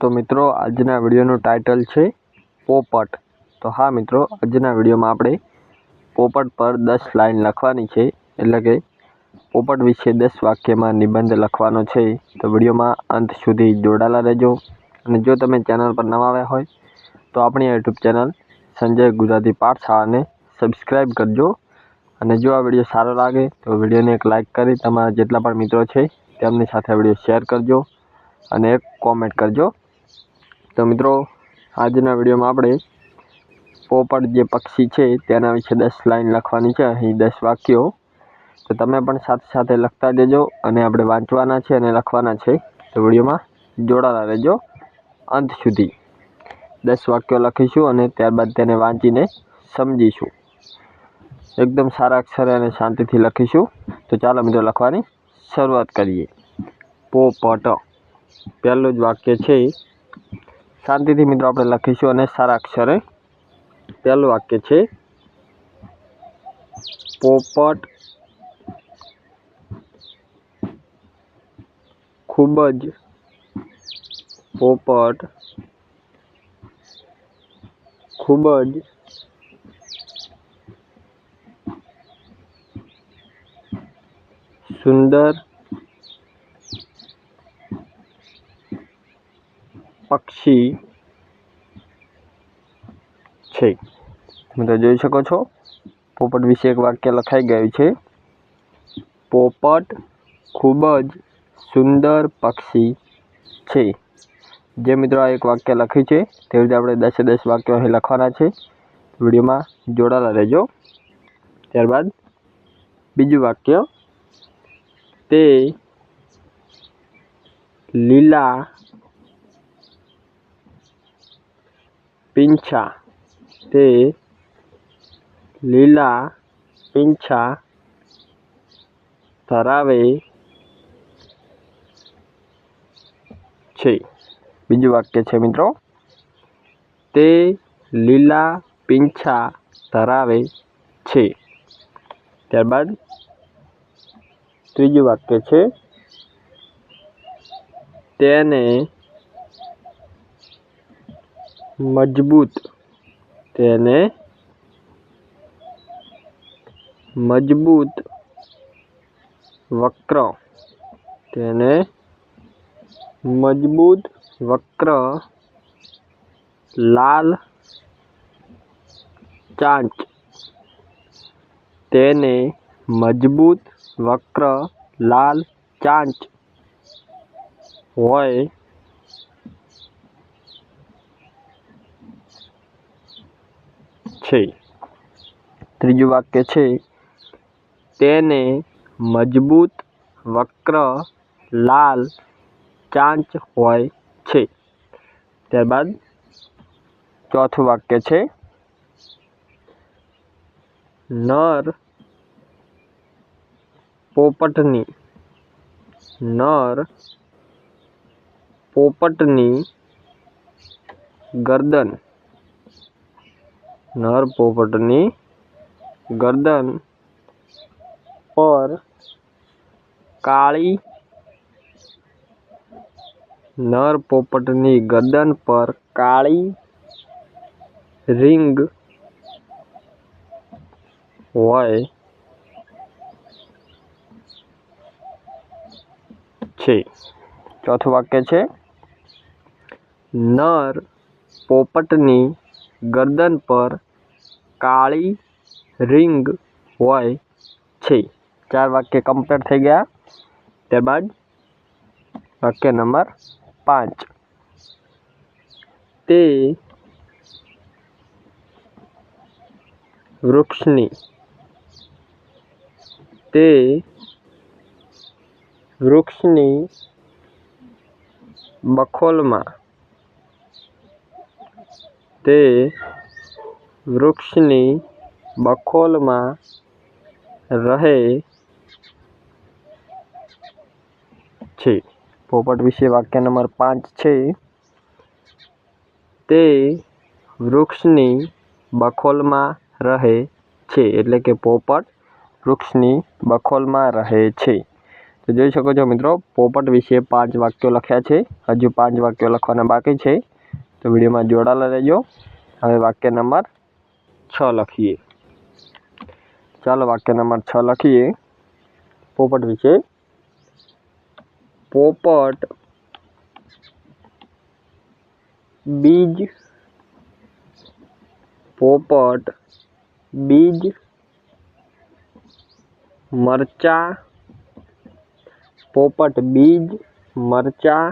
तो मित्रों आजना विडियोનું टाइटल है पोपट। तो हाँ मित्रों आजना विडियो में આપણે पोपट पर 10 लाइन लखवानी है, એટલે કે पोपट विषे 10 वाक्य में निबंध लखवानो है। तो विडियो में अंत सुधी जोड़ाला रहेजो। અને जो तमे चैनल पर नवा आव्या होय तो अपनी यूट्यूब चैनल संजय गुजराती पाठशाला ने सब्सक्राइब करजो। અને जो आ विडियो सारो लागे तो विडियो ने एक लाइक करी तमारा जेटला पण मित्रों छे तेमनी साथे विडियो शेर करजो અને एक कॉमेंट करजो। तो मित्रों आजना विडियो में आपणे पोपट जे पक्षी है तेना विषे 10 लाइन लखवानी है, अहीं 10 वाक्यों। तो तमे पण साथे साथे लखता जजो अने आपणे वांचवाना छे अने लखवाना छे। तो विडियो में जोड़ाला रहेजो अंत सुधी। 10 वाक्यों लखीशुं अने त्यारबाद तेने वांचीने समजीशुं। एकदम सारा अक्षरे अने शांतिथी लखीशुं। तो चालो मित्रों लखवानी शरूआत करीए। पोपट पहलुं ज वाक्य छे, शांतिथी मित्रों आपणे लखीशुं अने सारा अक्षरे। पहलुं वाक्य छे पोपट खूबज पोपट खूबज सुंदर पक्षी छे। मित्रों जोई शको छो पोपट विषे एक वाक्य लखाई गयुं छे। पोपट खूबज सुंदर पक्षी छे। जे मित्रों एक वाक्य लख्युं छे तेवी रीते आपणे 10 10 वाक्यों अहीं लखवाना छे। विडियो में जोड़ाला रहेजो। त्यारबाद बीजुं वाक्य, ते लीला पींछा, ते लीला पींछा धरावे छे। बीजुं वाक्य छे मित्रों, ते लीला पींछा धरावे छे। त्यारबाद त्रीजुं वाक्य छे, तेने मजबूत, तेने मजबूत वक्र, तेने मजबूत वक्र लाल चांच, तेने मजबूत वक्र लाल चांच होय छे। त्रीजुं वाक्य छे, तेने मजबूत वक्र लाल चांच होय छे। त्यारबाद चौथुं वाक्य छे, नर पोपटनी, नर पोपटनी गर्दन, नर पोपटनी गर्दन पर काली, नर पोपटनी गर्दन पर काली રીંગ હોય છે। ચોથું વાક્ય છે, નર પોપટની ગરદન પર કાળી રીંગ હોય છે। 4 વાક્ય કમ્પ્લીટ થઈ ગયા। ત્યારબાદ વાક્ય નંબર 5, તે વૃક્ષની, તે વૃક્ષની બખોલમાં, તે વૃક્ષની બખોલમાં રહે છે। પોપટ વિશે વાક્ય નંબર 5 છે, તે વૃક્ષની બખોલમાં રહે છે, એટલે કે પોપટ વૃક્ષની બખોલમાં રહે છે। તો જોઈ શકો છો મિત્રો, પોપટ વિશે 5 વાક્યો લખ્યા છે. હજુ 5 વાક્યો લખવાના બાકી છે, તો વિડીયોમાં જોડાયેલા રહેજો. હવે વાક્ય નંબર 6 લખીએ. ચાલો વાક્ય નંબર 6 લખીએ પોપટ વિશે. પોપટ બીજ મરચાં, પોપટ બીજ મરચાં,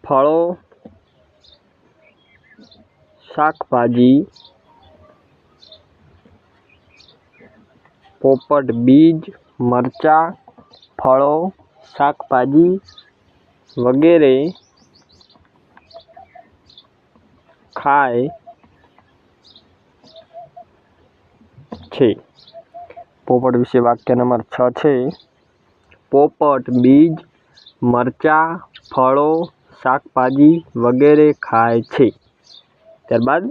ફળો, શાકભાજી, પોપટ બીજ મરચાં, ફળો, શાકભાજી વગેરે ખાય છે. પોપટ વિશે વાક્ય નંબર 6 છે. પોપટ બીજ મરચાં, ફળો, શાકભાજી વગેરે ખાય છે. ત્યારબાદ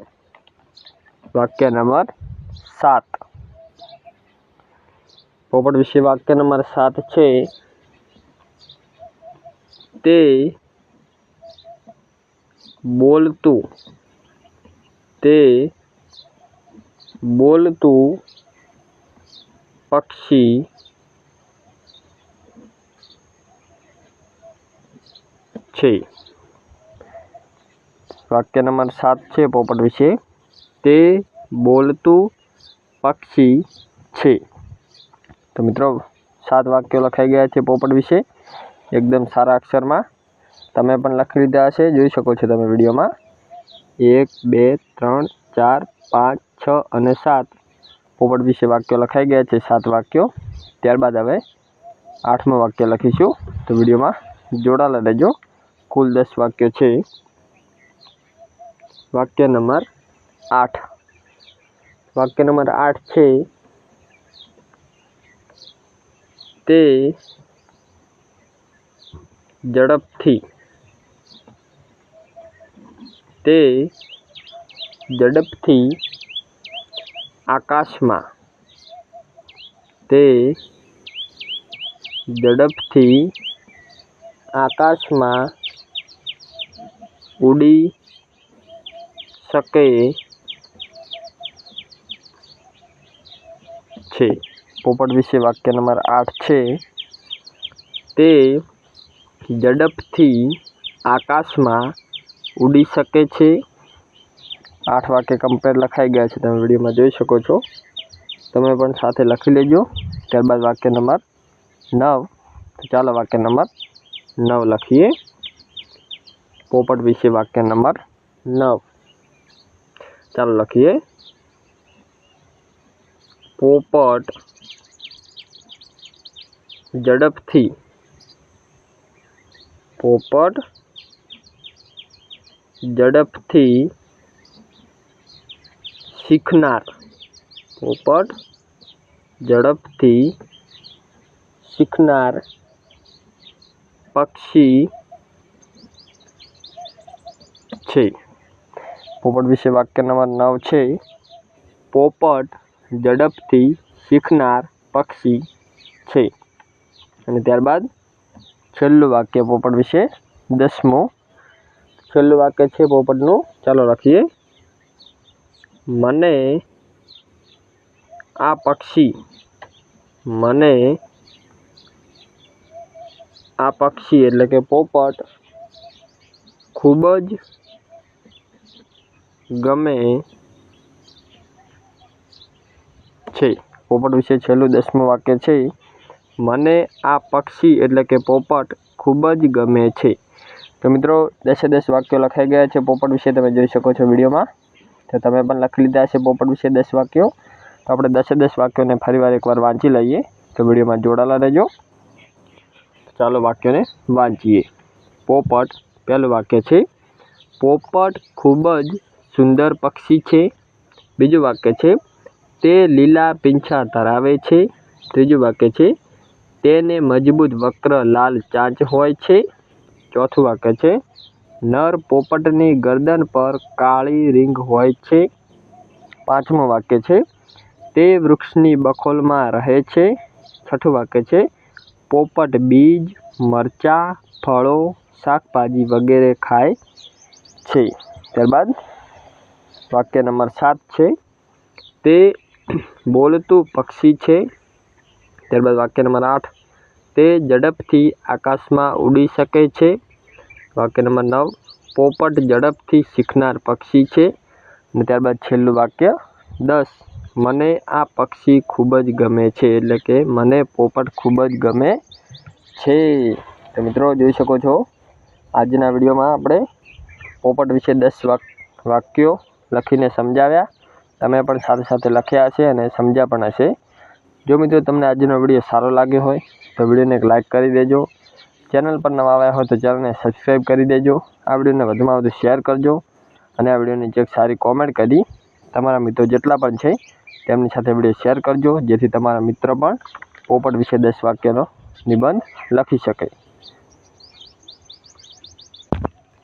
વાક્ય નંબર 7. પોપટ વિશે વાક્ય નંબર 7 છે. તે બોલતું પક્ષી છે. વાક્ય નંબર 7 છે પોપટ વિશે. તે બોલતું પક્ષી છે. તો મિત્રો 7 વાક્યો લખાઈ ગયા છે પોપટ વિશે, એકદમ સારા અક્ષરમાં. તમે પણ લખી લીધા હશે, જોઈ શકો છો તમે વિડીયોમાં. 1 2 3 4 5 6 અને 7 પોપટ વિશે વાક્યો લખાઈ ગયા છે, 7 વાક્યો. ત્યારબાદ હવે 8મું વાક્ય લખીશું, તો વિડીયોમાં જોડાયેલા રહેજો. કુલ 10 વાક્યો છે. વાક્ય નંબર 8. વાક્ય નંબર 8 છે. તે ઝડપથી આકાશમાં ઉડી શકે છે. પોપટ વિશે વાક્ય નંબર 8 છે. તે ઝડપથી આકાશમાં ઉડી શકે છે. 8 વાક્ય કમ્પ્લીટ લખાઈ ગયા છે, તમે વિડીયોમાં જોઈ શકો છો. તમે પણ સાથે લખી લેજો. ત્યારબાદ વાક્ય નંબર 9. તો ચાલો વાક્ય નંબર 9 લખીએ. પોપટ વિશે વાક્ય નંબર 9. ચાલો લખીએ. પોપટ ઝડપથી શીખનાર પક્ષી છે. પોપટ વિશે વાક્ય નંબર 9 છે. પોપટ ઝડપથી શીખનાર પક્ષી છે. અને ત્યારબાદ છેલ્લું વાક્ય પોપટ વિશે 10મું. છેલ્લું વાક્ય છે પોપટનું, ચાલો લખીએ. મને આ પક્ષી એટલે કે પોપટ ખૂબ જ ગમે છે. પોપટ વિશે છેલ્લું 10મું વાક્ય છે. મને આ પક્ષી એટલે કે પોપટ ખૂબ જ ગમે છે. તો મિત્રો 10 વાક્યો લખાઈ ગયા છે પોપટ વિશે, તમે જોઈ શકો છો વિડીયોમાં. તો તમે પણ લખી લીધા હશે પોપટ વિશે 10 વાક્યો. તો આપણે 10 વાક્યોને ફરીવાર એકવાર વાંચી લઈએ, તો વિડીયોમાં જોડાયેલા રહેજો. ચાલો વાક્યોને વાંચીએ. પોપટ, પહેલું વાક્ય છે. પોપટ ખૂબ જ સુંદર પક્ષી છે. બીજું વાક્ય છે. તે લીલા પીંછા ધરાવે છે. ત્રીજું વાક્ય છે. તેને મજબૂત વક્ર લાલ ચાંચ હોય છે. ચોથું વાક્ય છે. નર પોપટની ગરદન પર કાળી રીંગ હોય છે. પાંચમું વાક્ય છે. તે વૃક્ષની બખોલમાં રહે છે. છઠ્ઠું વાક્ય છે પોપટ બીજ, મરચાં, ફળો, શાકભાજી વગેરે ખાય છે. ત્યારબાદ વાક્ય નંબર 7 છે તે બોલતું પક્ષી છે. ત્યારબાદ વાક્ય નંબર 8 તે ઝડપથી આકાશમાં ઉડી શકે છે. વાક્ય નંબર 9 પોપટ ઝડપથી શીખનાર પક્ષી છે. અને ત્યારબાદ છેલ્લું વાક્ય 10 મને આ પક્ષી ખૂબ જ ગમે છે, એટલે કે મને પોપટ ખૂબ જ ગમે છે. તો મિત્રો જોઈ શકો છો આજના વિડીયોમાં આપણે પોપટ વિશે 10 વાક્યો લખીને સમજાવ્યા. તમે પણ સાથે સાથે લખ્યા હશે અને સમજ્યા પણ હશે. જો મિત્રો તમને આજનો વિડીયો સારો લાગ્યો હોય તો વિડીયોને એક લાઇક કરી દેજો. ચેનલ પર નવા આવ્યા હોય તો ચેનલને સબસ્ક્રાઈબ કરી દેજો. આ વિડીયોને વધુમાં વધુ શેર કરજો અને આ વિડીયોની નીચે એક સારી કોમેન્ટ કરી તમારા મિત્રો જેટલા પણ છે તેમની સાથે વિડીયો શેર કરજો, જેથી તમારા મિત્રો પણ પોપટ વિશે 10 વાક્યનો નિબંધ લખી શકે.